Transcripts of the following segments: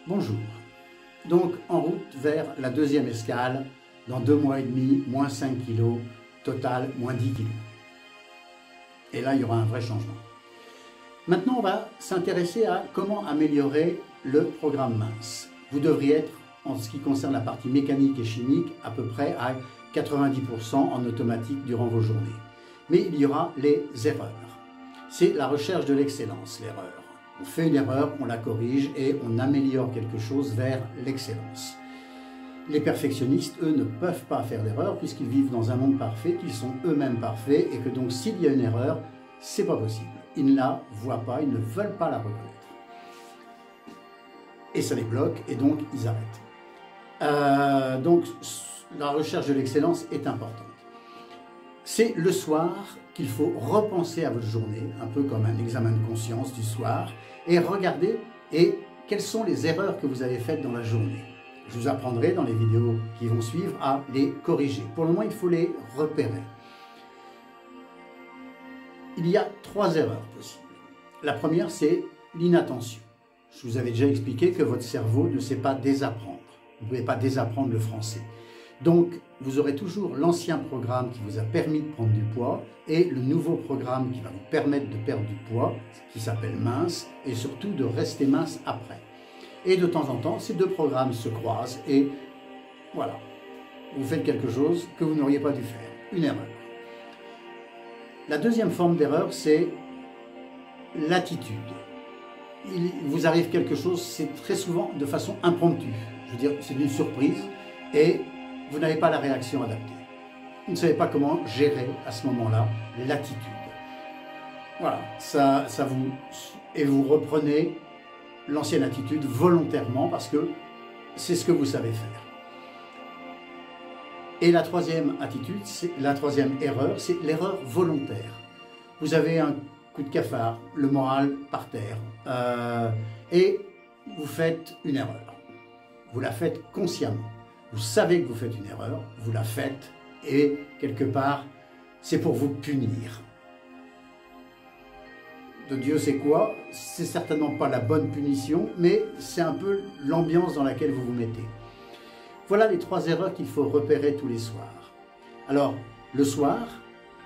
Bonjour. Donc en route vers la deuxième escale, dans 2 mois et demi, moins 5 kilos, total moins 10 kilos. Et là, il y aura un vrai changement. Maintenant, on va s'intéresser à comment améliorer le programme mince. Vous devriez être, en ce qui concerne la partie mécanique et chimique, à peu près à 90% en automatique durant vos journées. Mais il y aura les erreurs. C'est la recherche de l'excellence, l'erreur. On fait une erreur, on la corrige et on améliore quelque chose vers l'excellence. Les perfectionnistes, eux, ne peuvent pas faire d'erreur puisqu'ils vivent dans un monde parfait, qu'ils sont eux-mêmes parfaits et que donc s'il y a une erreur, c'est pas possible. Ils ne la voient pas, ils ne veulent pas la reconnaître. Et ça les bloque et donc ils arrêtent. Donc la recherche de l'excellence est importante. C'est le soir qu'il faut repenser à votre journée, un peu comme un examen de conscience du soir, et regarder quelles sont les erreurs que vous avez faites dans la journée. Je vous apprendrai dans les vidéos qui vont suivre à les corriger. Pour le moment, il faut les repérer. Il y a 3 erreurs possibles. La première, c'est l'inattention. Je vous avais déjà expliqué que votre cerveau ne sait pas désapprendre. Vous ne pouvez pas désapprendre le français. Donc, vous aurez toujours l'ancien programme qui vous a permis de prendre du poids et le nouveau programme qui va vous permettre de perdre du poids, qui s'appelle mince, et surtout de rester mince après. Et de temps en temps, ces 2 programmes se croisent et voilà, vous faites quelque chose que vous n'auriez pas dû faire, une erreur. La deuxième forme d'erreur, c'est l'attitude. Il vous arrive quelque chose, c'est très souvent de façon impromptue. Je veux dire, c'est une surprise et vous n'avez pas la réaction adaptée. Vous ne savez pas comment gérer à ce moment-là l'attitude. Voilà, et vous reprenez l'ancienne attitude volontairement parce que c'est ce que vous savez faire. Et la troisième attitude, la troisième erreur, c'est l'erreur volontaire. Vous avez un coup de cafard, le moral par terre, et vous faites une erreur. Vous la faites consciemment. Vous savez que vous faites une erreur, vous la faites, et quelque part, c'est pour vous punir. De Dieu sait quoi, c'est certainement pas la bonne punition, mais c'est un peu l'ambiance dans laquelle vous vous mettez. Voilà les 3 erreurs qu'il faut repérer tous les soirs. Alors, le soir,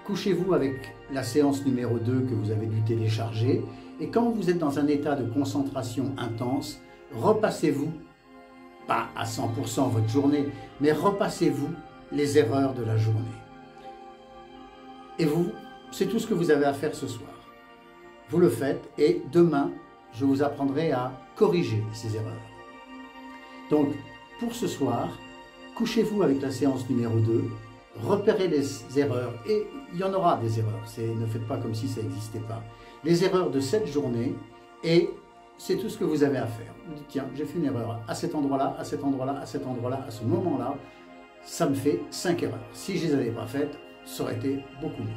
couchez-vous avec la séance numéro 2 que vous avez dû télécharger, et quand vous êtes dans un état de concentration intense, repassez-vous, pas à 100% votre journée, mais repassez-vous les erreurs de la journée. Et vous, c'est tout ce que vous avez à faire ce soir. Vous le faites et demain, je vous apprendrai à corriger ces erreurs. Donc, pour ce soir, couchez-vous avec la séance numéro 2, repérez les erreurs, et il y en aura des erreurs, ne faites pas comme si ça n'existait pas. Les erreurs de cette journée, et c'est tout ce que vous avez à faire. Vous dites, tiens, j'ai fait une erreur à cet endroit-là, à cet endroit-là, à cet endroit-là, à ce moment-là, ça me fait 5 erreurs. Si je ne les avais pas faites, ça aurait été beaucoup mieux.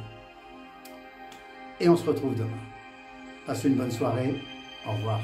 Et on se retrouve demain. Passez une bonne soirée. Au revoir.